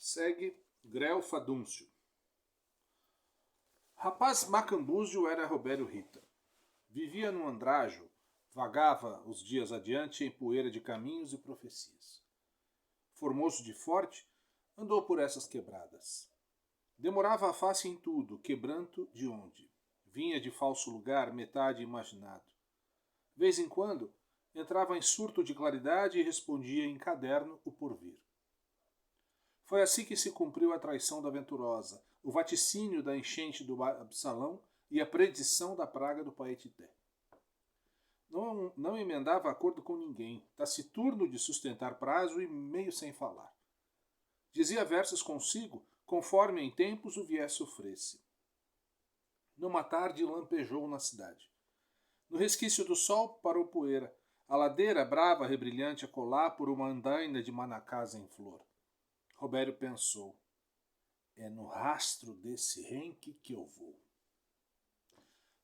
Segue Grel Fadúncio. Rapaz macambúzio era Robério Rita. Vivia num andrajo, vagava os dias adiante em poeira de caminhos e profecias. Formoso de forte, andou por essas quebradas. Demorava a face em tudo, quebranto de onde. Vinha de falso lugar, metade imaginado. Vez em quando, entrava em surto de claridade e respondia em caderno o porvir. Foi assim que se cumpriu a traição da Venturosa, o vaticínio da enchente do Absalão e a predição da praga do Paetité. Não emendava acordo com ninguém, taciturno de sustentar prazo e meio sem falar. Dizia versos consigo, conforme em tempos o viesse sofresse. Numa tarde lampejou na cidade. No resquício do sol parou poeira, a ladeira brava rebrilhante a colar por uma andaina de manacás em flor. Robério pensou, é no rastro desse renque que eu vou.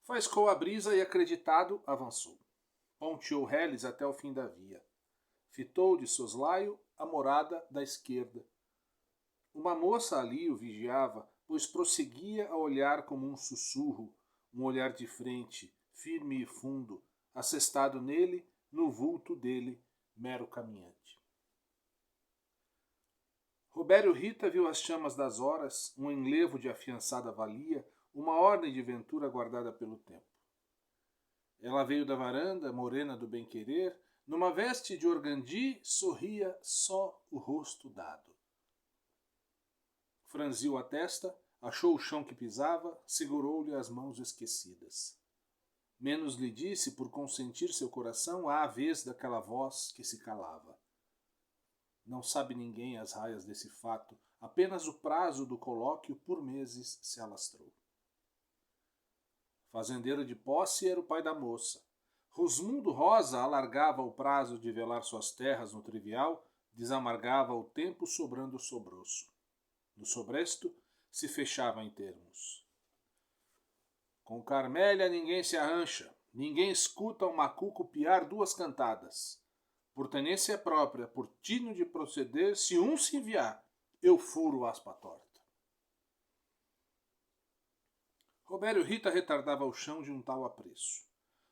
Faiscou a brisa e, acreditado, avançou. Ponteou reles até o fim da via. Fitou de soslaio a morada da esquerda. Uma moça ali o vigiava, pois prosseguia a olhar como um sussurro, um olhar de frente, firme e fundo, assestado nele, no vulto dele, mero caminhante. Robério Rita viu as chamas das horas, um enlevo de afiançada valia, uma ordem de ventura guardada pelo tempo. Ela veio da varanda, morena do bem-querer, numa veste de organdi, sorria só o rosto dado. Franziu a testa, achou o chão que pisava, segurou-lhe as mãos esquecidas. Menos lhe disse, por consentir seu coração, à vez daquela voz que se calava. Não sabe ninguém as raias desse fato, apenas o prazo do colóquio por meses se alastrou. Fazendeiro de posse era o pai da moça. Rosmundo Rosa alargava o prazo de velar suas terras no trivial, desamargava o tempo sobrando o sobroço. No sobresto, se fechava em termos. Com Carmélia ninguém se arrancha, ninguém escuta um macuco piar duas cantadas. Por tenência própria, por tino de proceder, se um se enviar, eu furo aspa torta. Robério Rita retardava o chão de um tal apreço.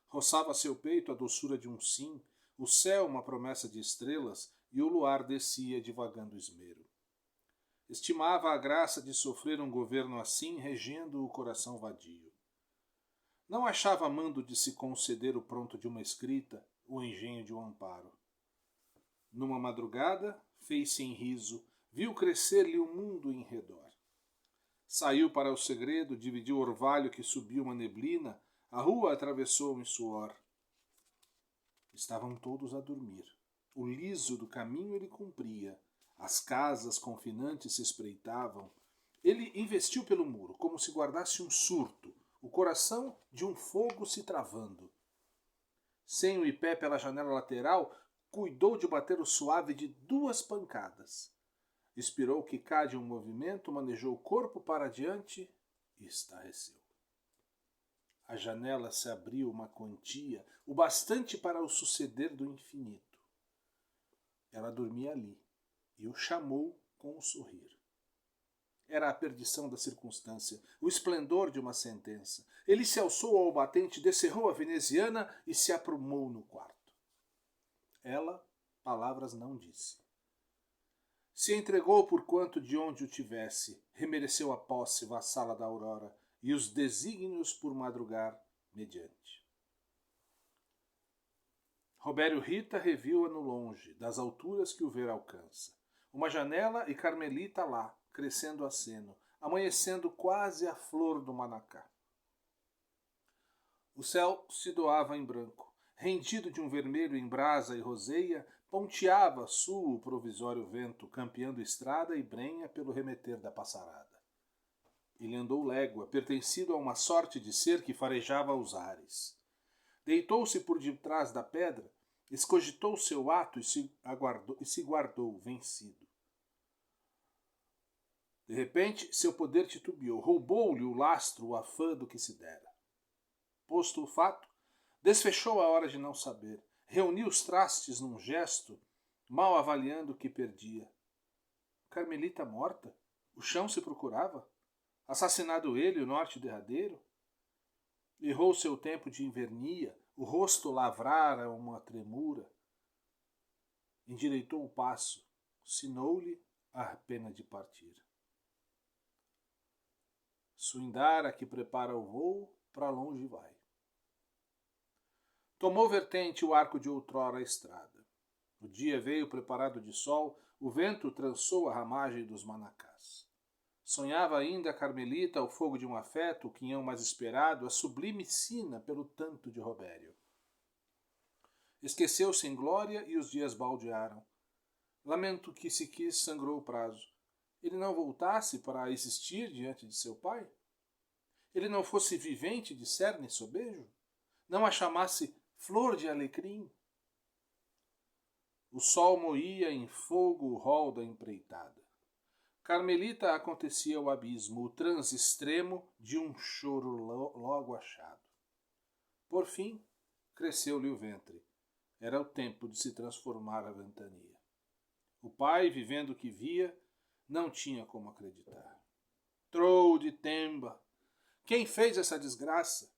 Roçava seu peito a doçura de um sim, o céu uma promessa de estrelas e o luar descia divagando esmero. Estimava a graça de sofrer um governo assim, regendo o coração vadio. Não achava mando de se conceder o pronto de uma escrita, o engenho de um amparo. Numa madrugada, fez-se em riso, viu crescer-lhe o mundo em redor. Saiu para o segredo, dividiu o orvalho que subiu uma neblina, a rua atravessou em suor. Estavam todos a dormir. O liso do caminho ele cumpria. As casas confinantes se espreitavam. Ele investiu pelo muro, como se guardasse um surto, o coração de um fogo se travando. Sem o ipé pela janela lateral, cuidou de bater o suave de duas pancadas. Expirou que cade um movimento, manejou o corpo para adiante e estarreceu. A janela se abriu uma quantia, o bastante para o suceder do infinito. Ela dormia ali e o chamou com um sorrir. Era a perdição da circunstância, o esplendor de uma sentença. Ele se alçou ao batente, descerrou a veneziana e se aprumou no quarto. Ela, palavras não disse. Se entregou por quanto de onde o tivesse, remereceu a posse vassala da aurora e os desígnios por madrugar mediante. Robério Rita reviu-a no longe, das alturas que o ver alcança. Uma janela e Carmelita lá, crescendo a seno, amanhecendo quase a flor do manacá. O céu se doava em branco. Rendido de um vermelho em brasa e roseia, ponteava sul o provisório vento, campeando estrada e brenha pelo remeter da passarada. Ele andou légua, pertencido a uma sorte de ser que farejava os ares. Deitou-se por detrás da pedra, escogitou seu ato e se guardou, vencido. De repente, seu poder titubeou, roubou-lhe o lastro, o afã do que se dera. Posto o fato, desfechou a hora de não saber, reuniu os trastes num gesto, mal avaliando o que perdia. Carmelita morta? O chão se procurava? Assassinado ele, o norte derradeiro? Errou seu tempo de invernia, o rosto lavrara uma tremura. Endireitou o passo, sinou-lhe a pena de partir. Suindara que prepara o voo, pra longe vai. Tomou vertente o arco de outrora a estrada. O dia veio preparado de sol, o vento trançou a ramagem dos manacás. Sonhava ainda a Carmelita ao fogo de um afeto, o quinhão mais esperado, a sublime sina pelo tanto de Robério. Esqueceu-se em glória e os dias baldearam. Lamento que se quis sangrou o prazo. Ele não voltasse para existir diante de seu pai? Ele não fosse vivente de cerne sobejo? Não a chamasse flor de alecrim? O sol moía em fogo o rol da empreitada. Carmelita acontecia o abismo, o transe extremo de um choro logo achado. Por fim, cresceu-lhe o ventre. Era o tempo de se transformar a ventania. O pai, vivendo o que via, não tinha como acreditar. Trou de temba! Quem fez essa desgraça?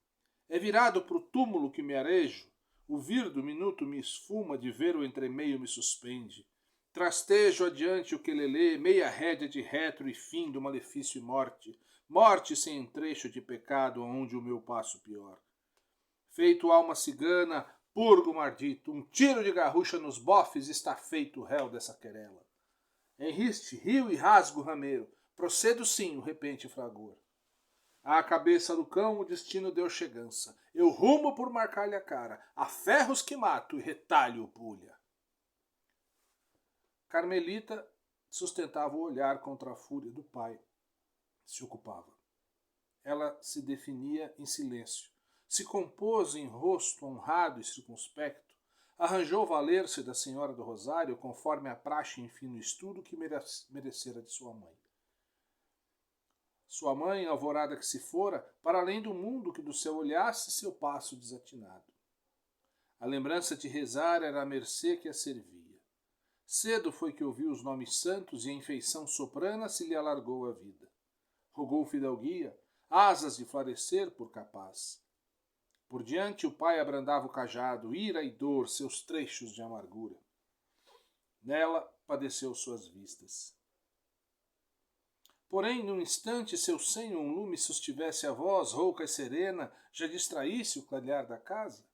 É virado pro túmulo que me arejo. O vir do minuto me esfuma, de ver o entremeio me suspende. Trastejo adiante o quelelê, meia rédea de retro e fim do malefício e morte. Morte sem entrecho de pecado, aonde o meu passo pior. Feito alma cigana, purgo mardito, um tiro de garrucha nos bofes, está feito o réu dessa querela. Enriste, rio e rasgo o rameiro, procedo sim o repente fragor. À cabeça do cão o destino deu chegança. Eu rumo por marcar-lhe a cara, a ferros que mato e retalho o pulha. Carmelita sustentava o olhar contra a fúria do pai. Se ocupava. Ela se definia em silêncio. Se compôs em rosto honrado e circunspecto. Arranjou valer-se da Senhora do Rosário conforme a praxe em fino estudo que merecera de sua mãe. Sua mãe, alvorada que se fora, para além do mundo que do céu olhasse seu passo desatinado. A lembrança de rezar era a mercê que a servia. Cedo foi que ouviu os nomes santos e em feição soprana se lhe alargou a vida. Rogou fidalguia, asas de florescer por capaz. Por diante o pai abrandava o cajado, ira e dor, seus trechos de amargura. Nela padeceu suas vistas. Porém, num instante, seu senho um lume sustivesse a voz, rouca e serena, já distraísse o clarear da casa.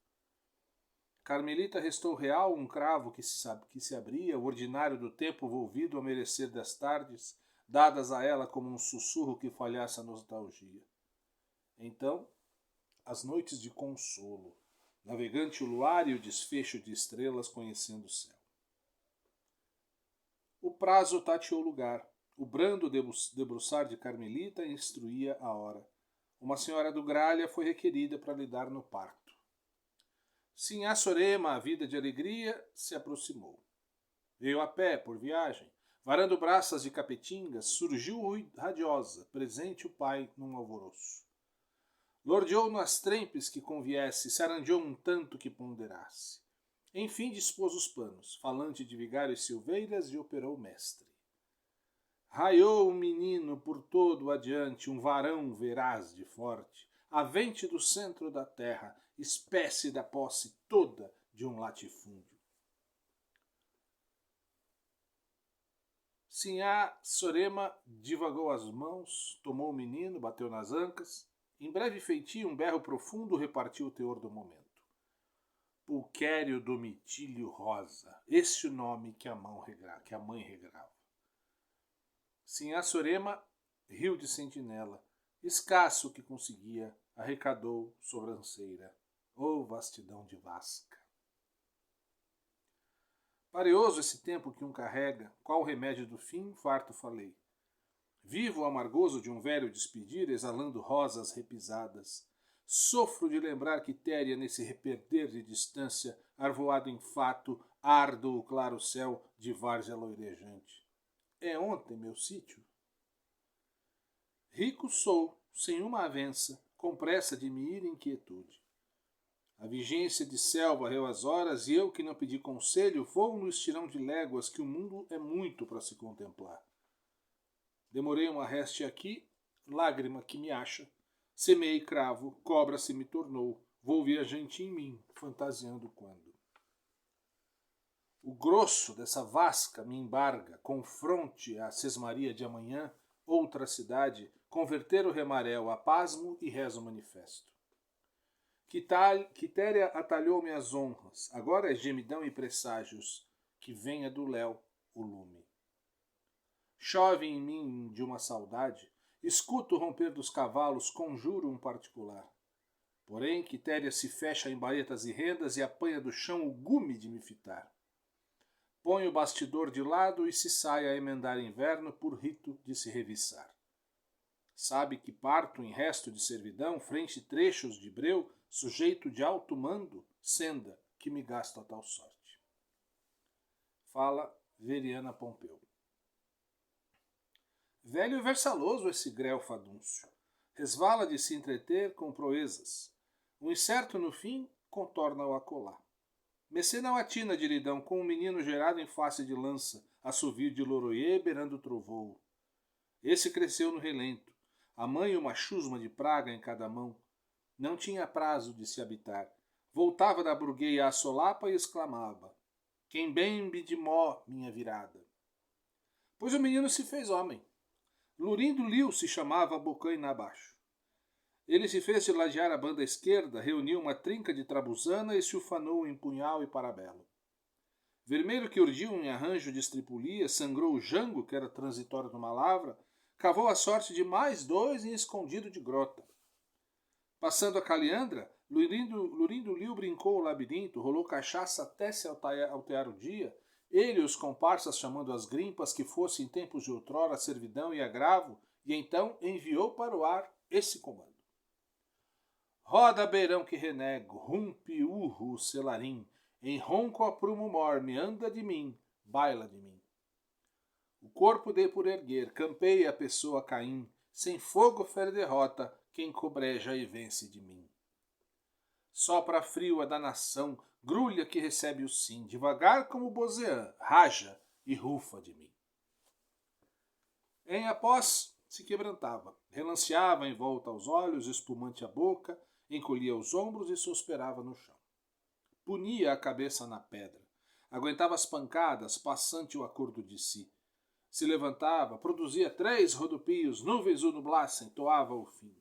Carmelita restou real um cravo que se abria, o ordinário do tempo volvido a merecer das tardes, dadas a ela como um sussurro que falhasse a nostalgia. Então, as noites de consolo, navegante o luar e o desfecho de estrelas conhecendo o céu. O prazo tateou lugar. O brando debruçar de Carmelita instruía a hora. Uma senhora do Gralha foi requerida para lidar no parto. Sinhá Sorema, a vida de alegria, se aproximou. Veio a pé, por viagem. Varando braças de capetingas, surgiu radiosa, presente o pai num alvoroço. Lordeou nas trempes que conviesse, se arandeou um tanto que ponderasse. Enfim dispôs os panos, falante de vigários silveiras, e operou mestre. Raiou um menino por todo adiante, um varão veraz de forte, avente do centro da terra, espécie da posse toda de um latifúndio. Sinhá Sorema divagou as mãos, tomou o menino, bateu nas ancas. Em breve feitio, um berro profundo repartiu o teor do momento. Pulquério Domitílio Rosa, esse o nome que a mãe regrava. Sinhá Sorema riu de sentinela. Escasso o que conseguia, arrecadou sobranceira. Oh, vastidão de vasca! Pareoso esse tempo que um carrega, qual o remédio do fim, farto falei. Vivo o amargoso de um velho despedir, exalando rosas repisadas. Sofro de lembrar que Téria, nesse reperder de distância, arvoado em fato, ardo o claro céu de várzea loirejante. É ontem meu sítio? Rico sou, sem uma avença, com pressa de me ir em quietude. A vigência de céu varreu as horas, e eu, que não pedi conselho, vou no estirão de léguas que o mundo é muito para se contemplar. Demorei uma reste aqui, lágrima que me acha. Semeei cravo, cobra se me tornou. Vou viajante em mim, fantasiando quando. O grosso dessa vasca me embarga, confronte a sesmaria de amanhã, outra cidade, converter o remarel a pasmo e rezo manifesto. Quitéria atalhou-me as honras, agora é gemidão e presságios, que venha do léu o lume. Chove em mim de uma saudade, escuto o romper dos cavalos, conjuro um particular. Porém, Quitéria se fecha em baetas e rendas e apanha do chão o gume de me fitar. Põe o bastidor de lado e se sai a emendar inverno por rito de se reviçar. Sabe que parto em resto de servidão, frente trechos de breu, sujeito de alto mando, senda que me gasta a tal sorte. Fala Veriana Pompeu. Velho e versaloso esse grel fadúncio. Resvala de se entreter com proezas. O incerto no fim contorna-o a colar. Mecê não atina de iridão com um menino gerado em face de lança, assovio de loroiê beirando o trovoo. Esse cresceu no relento, a mãe uma chusma de praga em cada mão. Não tinha prazo de se habitar. Voltava da burgueia à solapa e exclamava: quem bembe de mó, minha virada. Pois o menino se fez homem. Lurindo Liu se chamava bocaina abaixo. Ele se fez de ladear a banda esquerda, reuniu uma trinca de trabuzana e se ufanou em punhal e parabelo. Vermelho que urdiu em arranjo de estripulia, sangrou o jango, que era transitório numa lavra, cavou a sorte de mais dois em escondido de grota. Passando a caliandra, Lurindo Liu brincou o labirinto, rolou cachaça até se altear o dia, ele e os comparsas chamando as grimpas que fosse em tempos de outrora servidão e agravo, e então enviou para o ar esse comando. Roda beirão que renego, rumpe urro o selarim, em ronco aprumo morme, anda de mim, baila de mim. O corpo dei por erguer, campeia a pessoa Caim, sem fogo fere derrota, quem cobreja e vence de mim. Sopra frio a da nação, grulha que recebe o sim, devagar como Bozean, raja e rufa de mim. Em após se quebrantava, relanceava em volta aos olhos, espumante a boca, encolhia os ombros e suspirava no chão. Punia a cabeça na pedra, aguentava as pancadas, passante o acordo de si. Se levantava, produzia 3 rodopios, nuvens o nublassem, toava o fim.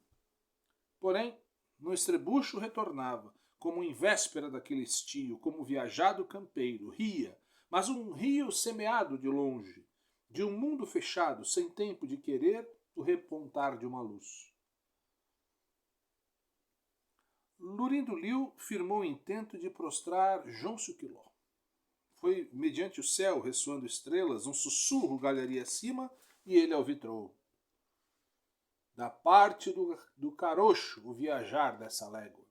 Porém, no estrebucho retornava, como em véspera daquele estio, como viajado campeiro, ria, mas um rio semeado de longe, de um mundo fechado, sem tempo de querer o repontar de uma luz. Lurindo Liu firmou o intento de prostrar Jôncio Quiló. Foi mediante o céu, ressoando estrelas, um sussurro galharia acima, e ele alvitrou. Da parte do caroxo o viajar dessa légua.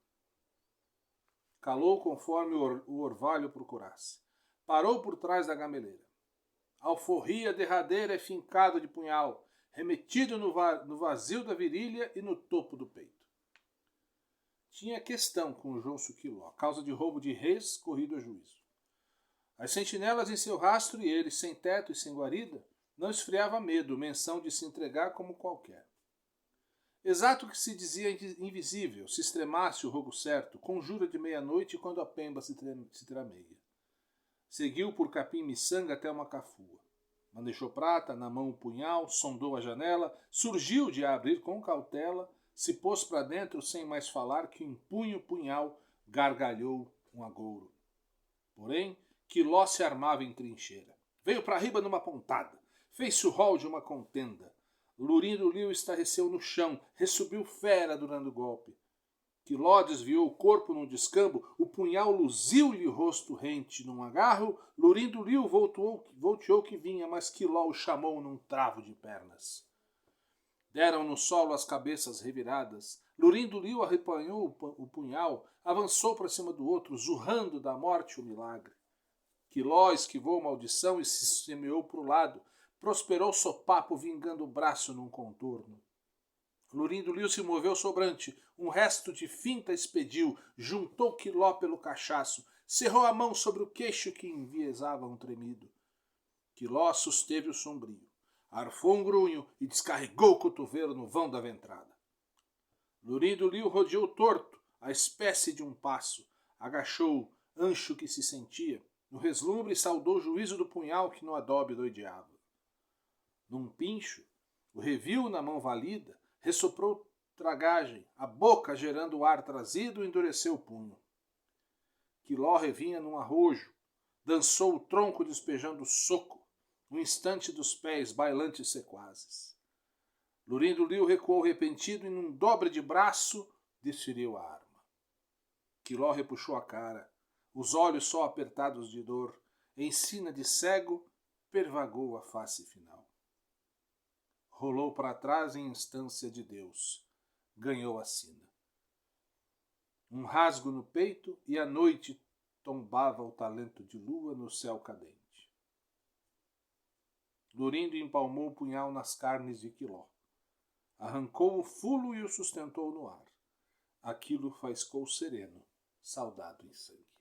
Calou conforme o orvalho procurasse. Parou por trás da gameleira. Alforria derradeira é fincado de punhal, remetido no vazio da virilha e no topo do peito. Tinha questão com o Jôncio Quiló, causa de roubo de reis corrido a juízo. As sentinelas em seu rastro e ele, sem teto e sem guarida, não esfriava medo, menção de se entregar como qualquer. Exato que se dizia invisível, se extremasse o rogo certo, conjura de meia-noite quando a pemba se trameia. Seguiu por capim-miçanga até uma cafua. Manejou prata, na mão o punhal, sondou a janela, surgiu de a abrir com cautela, se pôs para dentro sem mais falar que empunha o punhal, gargalhou um agouro. Porém, Quiló se armava em trincheira. Veio para riba numa pontada, fez-se o rol de uma contenda. Lurindo Liu estarreceu no chão, ressubiu fera durante o golpe. Quiló desviou o corpo num descambo, o punhal luziu-lhe o rosto rente num agarro, Lurindo Liu volteou que vinha, mas Quiló o chamou num travo de pernas. Deram no solo as cabeças reviradas. Lurindo Liu arrepanhou o punhal, avançou para cima do outro, zurrando da morte o milagre. Quiló esquivou maldição e se semeou para o lado, prosperou sopapo, vingando o braço num contorno. Lurindo Liu se moveu sobrante, um resto de finta expediu, juntou Quiló pelo cachaço, cerrou a mão sobre o queixo que enviesava um tremido. Quiló susteve o sombrio. arfou um grunho e descarregou o cotovelo no vão da ventrada. Lurindo Liu rodeou torto, a espécie de um passo, agachou, ancho que se sentia, no reslumbre saudou o juízo do punhal que no adobe doideava. Num pincho, o revil na mão valida, ressoprou tragagem, a boca gerando o ar trazido endureceu o punho. Quiló revinha num arrojo, dançou o tronco despejando soco, no instante dos pés bailantes sequazes. Lurindo Liu recuou repentido e num dobre de braço desferiu a arma. Quiló repuxou a cara, os olhos só apertados de dor, em sina de cego, pervagou a face final. Rolou para trás em instância de Deus, ganhou a sina. Um rasgo no peito e a noite tombava o talento de lua no céu cadente. Lurindo empalmou o punhal nas carnes de Quiló. Arrancou o fulo e o sustentou no ar. Aquilo faiscou sereno, saudado em sangue.